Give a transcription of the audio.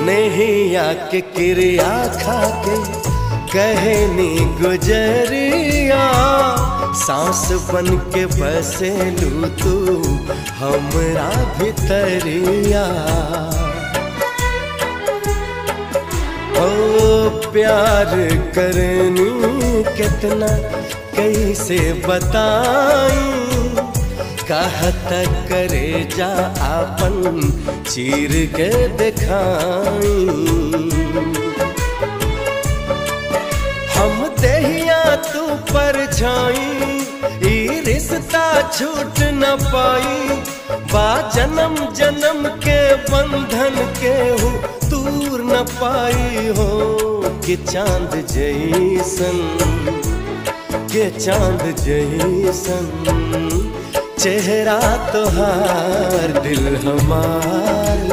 नेहिया के क्रिया खाके कहनी गुजरिया, सांस बन के बसेलू तू हमरा भितरिया। ओ प्यार करनी कितना कैसे बताई, कहत करे जा आपन चीर के दिखाई। हम देहिया तू परछाई, ई रिश्ता छूट न पाई। बा जन्म जन्म के बंधन के हो दूर न पाई हो। कि चांद जैसन, के चांद जैसन चेहरा तोहार दिल हमार।